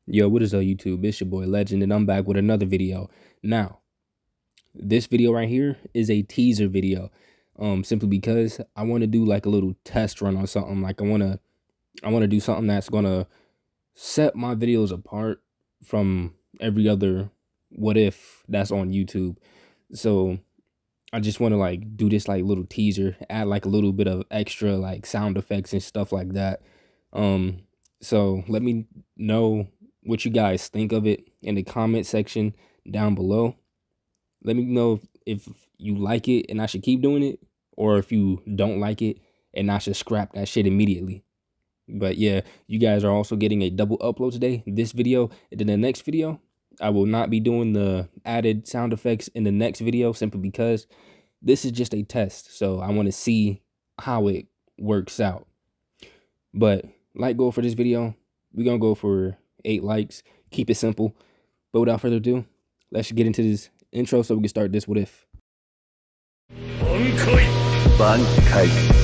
Yo, what is up, YouTube? It's your boy Legend, and I'm back with another video. Now, this video right here is a teaser video. Simply because I want to do like a little test run on something. Like I wanna do something that's gonna set my videos apart from every other what if that's on YouTube. So I just want to like do this like little teaser, add like a little bit of extra like sound effects and stuff like that. Um, so let me know what you guys think of it in the comment section down below. Let me know if you like it and I should keep doing it, or if you don't like it and I should scrap that shit immediately. But yeah, you guys are also getting a double upload today. This video and then the next video. I will not be doing the added sound effects in the next video simply because this is just a test. So I want to see how it works out. But like goal for this video, we're going to go for 8 likes. Keep it simple. But without further ado, let's get into this intro so we can start this what if. 挽回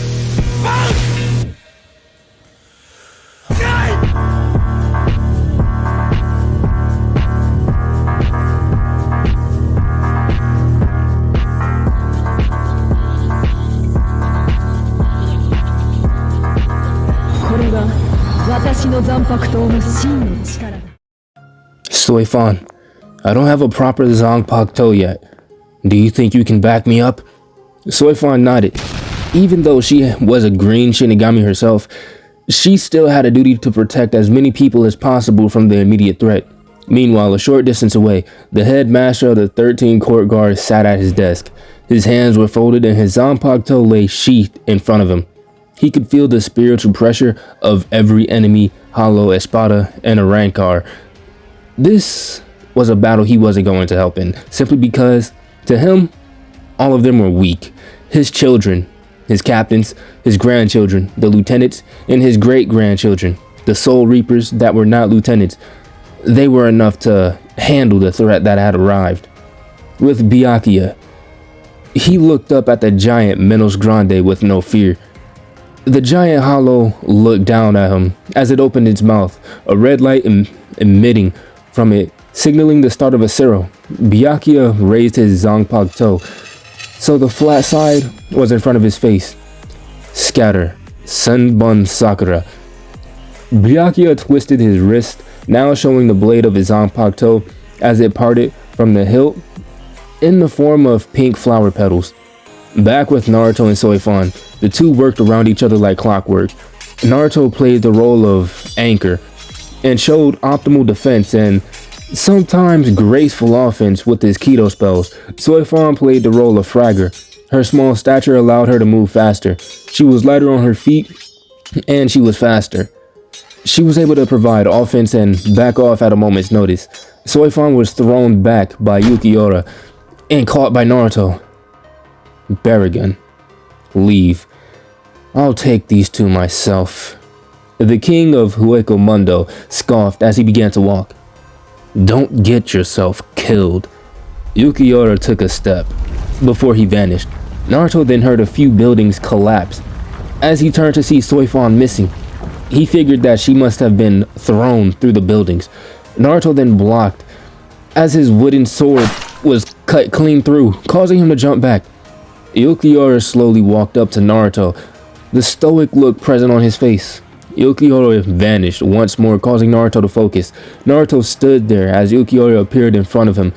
Soifan, I don't have a proper Zangpakto yet. Do you think you can back me up? Soifan nodded. Even though she was a green Shinigami herself, she still had a duty to protect as many people as possible from the immediate threat. Meanwhile, a short distance away, the headmaster of the 13 court guards sat at his desk. His hands were folded and his Zanpakuto lay sheathed in front of him. He could feel the spiritual pressure of every enemy, hollow espada, and a rancor. This was a battle he wasn't going to help in, simply because, to him, all of them were weak. His children, his captains, his grandchildren, the lieutenants, and his great-grandchildren, the soul reapers that were not lieutenants, they were enough to handle the threat that had arrived. With Byakuya, he looked up at the giant Menos Grande with no fear. The giant hollow looked down at him as it opened its mouth, a red light emitting from it, signaling the start of a zero. Byakuya raised his Zanpakuto, so the flat side was in front of his face. Scatter, Senbon Sakura. Byakuya twisted his wrist, now showing the blade of his Zanpakuto as it parted from the hilt in the form of pink flower petals. Back with Naruto and Soifan, the two worked around each other like clockwork. Naruto played the role of anchor and showed optimal defense and sometimes graceful offense with his Kido spells. Soifan played the role of fragger. Her small stature allowed her to move faster. She was lighter on her feet and she was faster. She was able to provide offense and back off at a moment's notice. Soifan was thrown back by Yukiora and caught by Naruto. Baragon, leave. I'll take these two myself. The king of Hueco Mundo scoffed as he began to walk. Don't get yourself killed. Yukiora took a step before he vanished. Naruto then heard a few buildings collapse. As he turned to see Soifan missing, he figured that she must have been thrown through the buildings. Naruto then blocked as his wooden sword was cut clean through, causing him to jump back. Yukiora slowly walked up to Naruto, the stoic look present on his face. Yukiora vanished once more, causing Naruto to focus. Naruto stood there as Yukiora appeared in front of him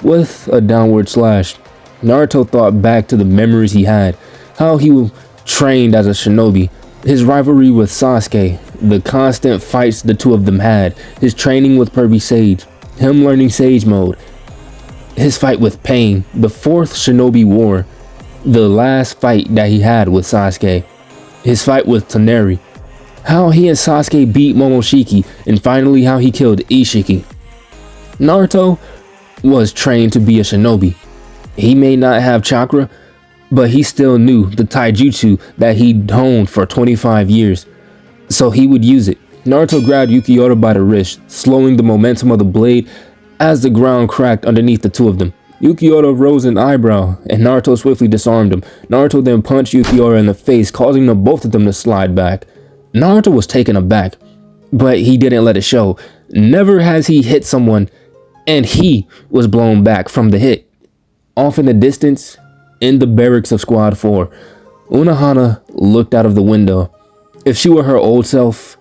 with a downward slash. Naruto thought back to the memories he had, how he trained as a shinobi, his rivalry with Sasuke, the constant fights the two of them had, his training with Pervy Sage, him learning Sage Mode, his fight with Pain, the 4th Shinobi War, the last fight that he had with Sasuke, his fight with Toneri, how he and Sasuke beat Momoshiki, and finally how he killed Ishiki. Naruto was trained to be a shinobi. He may not have chakra, but he still knew the taijutsu that he'd honed for 25 years, so he would use it. Naruto grabbed Yukiora by the wrist, slowing the momentum of the blade as the ground cracked underneath the two of them. Yukiora rose an eyebrow, and Naruto swiftly disarmed him. Naruto then punched Yukiora in the face, causing both of them to slide back. Naruto was taken aback, but he didn't let it show. Never has he hit someone and he was blown back from the hit. Off in the distance, in the barracks of Squad 4, Unohana looked out of the window. If she were her old self,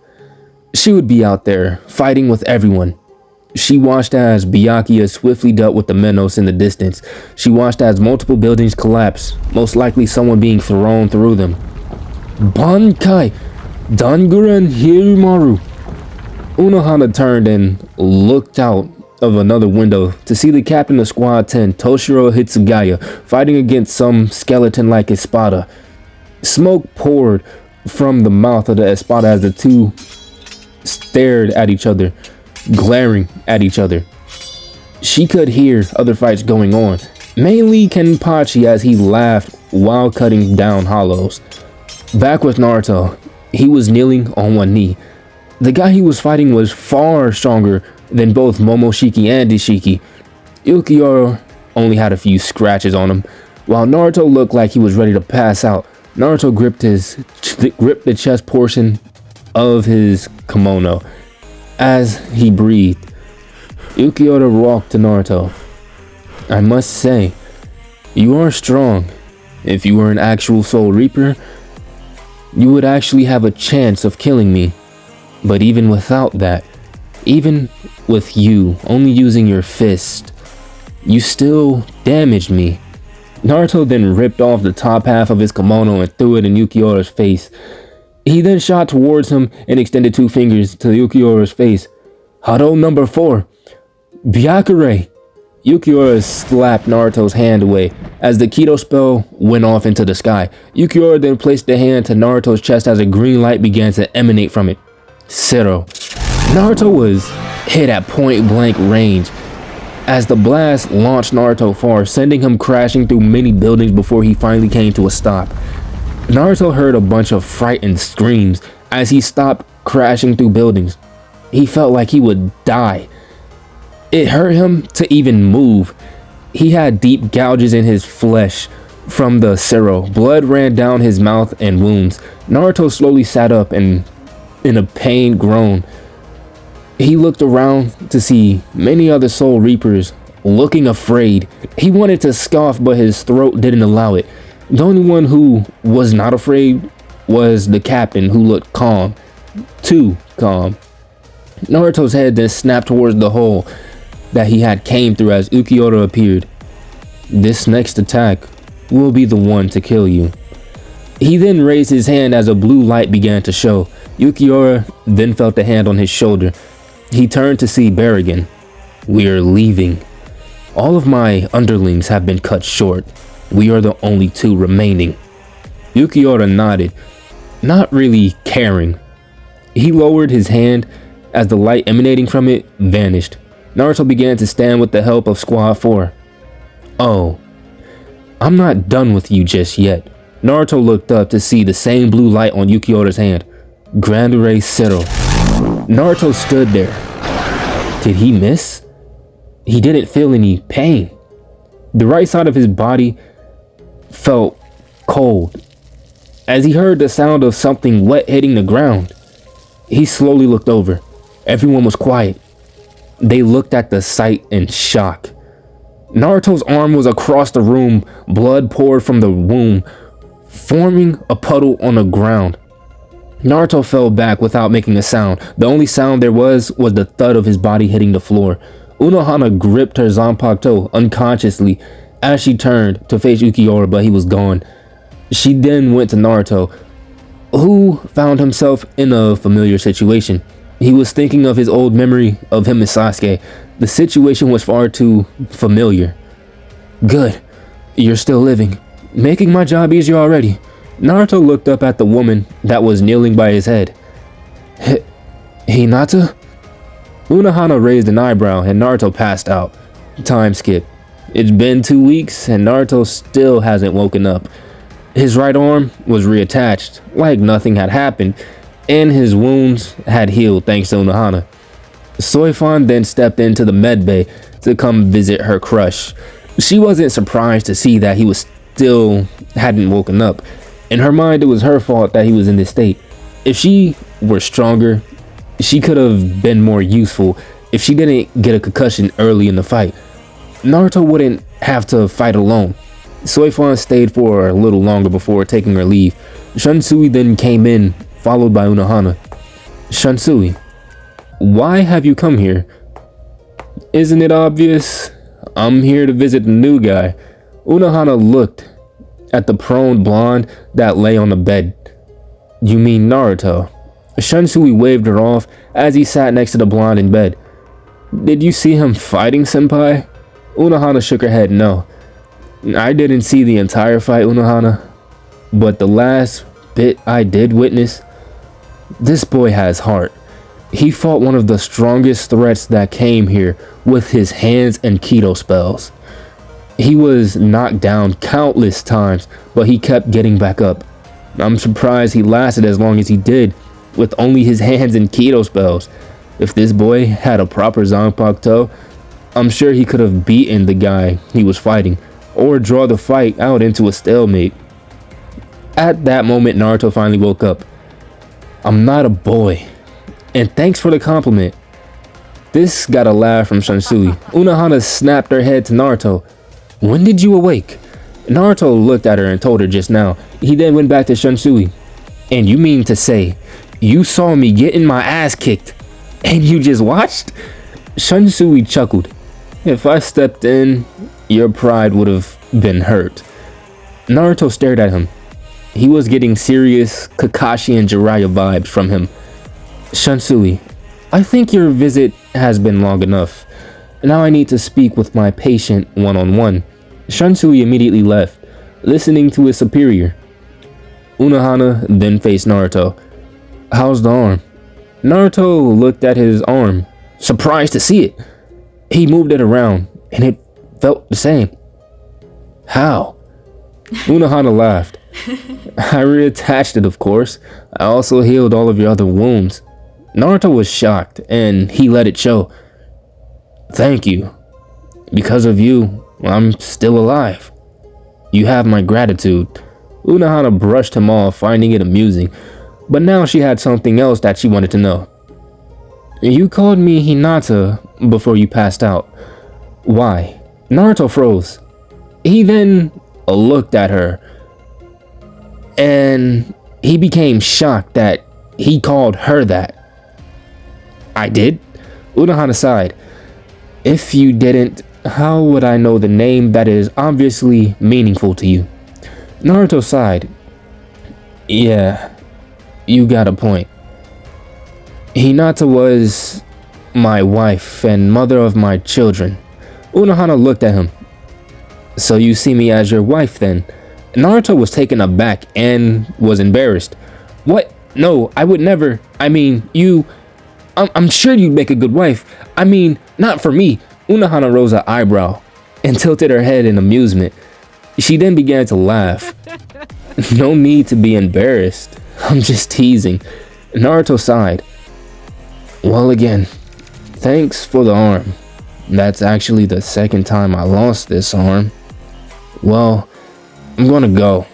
she would be out there fighting with everyone. She watched as Byakuya swiftly dealt with the Menos in the distance. She watched as multiple buildings collapse, most likely someone being thrown through them. Bankai! Danguren Hirumaru! Unohana turned and looked out of another window to see the captain of Squad 10, Toshiro Hitsugaya, fighting against some skeleton-like Espada. Smoke poured from the mouth of the Espada as the two stared at each other, glaring at each other. She could hear other fights going on, mainly Kenpachi as he laughed while cutting down hollows. Back with Naruto, he was kneeling on one knee. The guy he was fighting was far stronger than both Momoshiki and Ishiki. Ukiura only had a few scratches on him, while Naruto looked like he was ready to pass out. Naruto gripped the chest portion of his kimono as he breathed. Ukiura walked to Naruto. I must say, you are strong. If you were an actual Soul Reaper, you would actually have a chance of killing me. But even without that, even with you only using your fist, you still damaged me. Naruto then ripped off the top half of his kimono and threw it in Ukiura's face. He then shot towards him and extended two fingers to Ukiura's face. Hado number 4. Byakure! Ukiura slapped Naruto's hand away as the Kido spell went off into the sky. Ukiura then placed the hand to Naruto's chest as a green light began to emanate from it. Zero. Naruto was hit at point blank range as the blast launched Naruto far, sending him crashing through many buildings before he finally came to a stop. Naruto heard a bunch of frightened screams as he stopped crashing through buildings. He felt like he would die. It hurt him to even move. He had deep gouges in his flesh from the Zero. Blood ran down his mouth and wounds. Naruto slowly sat up and in a pained groan. He looked around to see many other Soul Reapers looking afraid. He wanted to scoff, but his throat didn't allow it. The only one who was not afraid was the captain, who looked calm. Too calm. Naruto's head then snapped towards the hole that he had came through as Ukiura appeared. This next attack will be the one to kill you. He then raised his hand as a blue light began to show. Ukiura then felt a hand on his shoulder. He turned to see Berrigan. We are leaving. All of my underlings have been cut short. We are the only two remaining. Ukiura nodded, not really caring. He lowered his hand as the light emanating from it vanished. Naruto began to stand with the help of Squad 4. Oh, I'm not done with you just yet. Naruto looked up to see the same blue light on Ukiura's hand. Grandure Zero. Naruto stood there. Did he miss? He didn't feel any pain. The right side of his body felt cold as he heard the sound of something wet hitting the ground. He slowly looked over. Everyone was quiet. They looked at the sight in shock. Naruto's arm was across the room. Blood poured from the wound, forming a puddle on the ground. Naruto fell back without making a sound. The only sound there was the thud of his body hitting the floor. Unohana gripped her Zanpakuto unconsciously as she turned to face Ukiura, but he was gone. She then went to Naruto, who found himself in a familiar situation. He was thinking of his old memory of him and Sasuke. The situation was far too familiar. Good, you're still living, making my job easier already. Naruto looked up at the woman that was kneeling by his head. Hinata? Unohana raised an eyebrow and Naruto passed out. Time skip. It's been 2 weeks and Naruto still hasn't woken up. His right arm was reattached like nothing had happened, and his wounds had healed thanks to Unohana. Soifan then stepped into the med bay to come visit her crush. She wasn't surprised to see that he was still hadn't woken up. In her mind, it was her fault that he was in this state. If she were stronger, She could have been more useful if she didn't get a concussion early in the fight. Naruto wouldn't have to fight alone. Soifan stayed for a little longer before taking her leave. Shunsui then came in, followed by Unohana. Shunsui, why have you come here? Isn't it obvious? I'm here to visit the new guy. Unohana looked at the prone blonde that lay on the bed. You mean Naruto? Shunsui waved her off as he sat next to the blonde in bed. Did you see him fighting, senpai? Unohana shook her head no. I didn't see the entire fight, Unohana, but the last bit I did witness. This boy has heart. He fought one of the strongest threats that came here with his hands and Kido spells. He was knocked down countless times, but he kept getting back up. I'm surprised he lasted as long as he did with only his hands and Kido spells. If this boy had a proper Zanpakuto, I'm sure he could have beaten the guy he was fighting or draw the fight out into a stalemate. At that moment, Naruto finally woke up. I'm not a boy. And thanks for the compliment. This got a laugh from Shunsui. Unohana snapped her head to Naruto. When did you awake? Naruto looked at her and told her just now. He then went back to Shunsui. And you mean to say, you saw me getting my ass kicked, and you just watched? Shunsui chuckled. If I stepped in, your pride would have been hurt. Naruto stared at him. He was getting serious Kakashi and Jiraiya vibes from him. Shunsui, I think your visit has been long enough. Now I need to speak with my patient one-on-one. Shunsui immediately left, listening to his superior. Unohana then faced Naruto. How's the arm? Naruto looked at his arm, surprised to see it. He moved it around, and it felt the same. How? Unohana laughed. I reattached it, of course. I also healed all of your other wounds. Naruto was shocked, and he let it show. Thank you. Because of you, I'm still alive. You have my gratitude. Unohana brushed him off, finding it amusing, but now she had something else that she wanted to know. You called me Hinata before you passed out. Why? Naruto froze. He then looked at her, and he became shocked that he called her that. I did? Unohana sighed. If you didn't, how would I know the name that is obviously meaningful to you? Naruto sighed. Yeah, you got a point. Hinata was my wife and mother of my children. Unohana looked at him. So you see me as your wife then? Naruto was taken aback and was embarrassed. What? No, I would never. I mean, I'm sure you'd make a good wife. I mean, not for me. Unohana rose her eyebrow and tilted her head in amusement. She then began to laugh. No need to be embarrassed. I'm just teasing. Naruto sighed. Well, again, thanks for the arm. That's actually the second time I lost this arm. Well, I'm gonna go.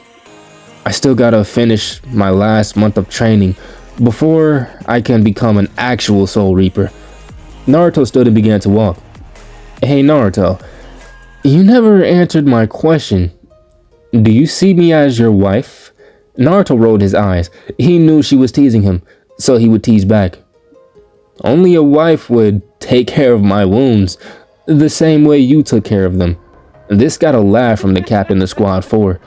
I still gotta finish my last month of training before I can become an actual Soul Reaper. Naruto stood and began to walk. Hey Naruto, you never answered my question. Do you see me as your wife? Naruto rolled his eyes. He knew she was teasing him, so he would tease back. Only a wife would take care of my wounds, the same way you took care of them. This got a laugh from the captain of Squad 4.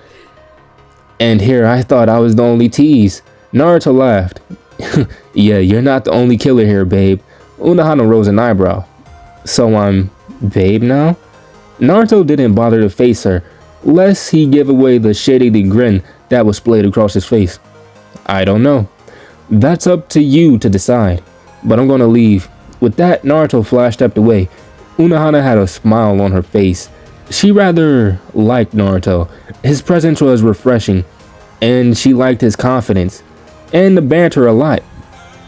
And here I thought I was the only tease. Naruto laughed. Yeah, you're not the only killer here, babe. Unohana rose an eyebrow. So I'm babe now? Naruto didn't bother to face her, lest he give away the shady grin that was splayed across his face. I don't know. That's up to you to decide. But I'm gonna leave. With that, Naruto flashed up away. Unohana had a smile on her face. She rather liked Naruto. His presence was refreshing, and she liked his confidence and the banter a lot.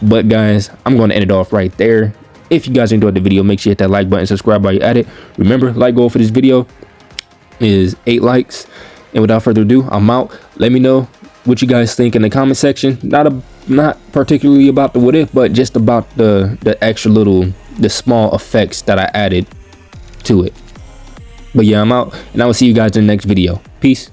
But guys, I'm going to end it off right there. If you guys enjoyed the video, make sure you hit that like button, subscribe while you're at it. Remember, like goal for this video is 8 likes. And without further ado, I'm out. Let me know what you guys think in the comment section. Not a not particularly about the what if, but just about the extra little, the small effects that I added to it. But yeah, I'm out, and I will see you guys in the next video. Peace.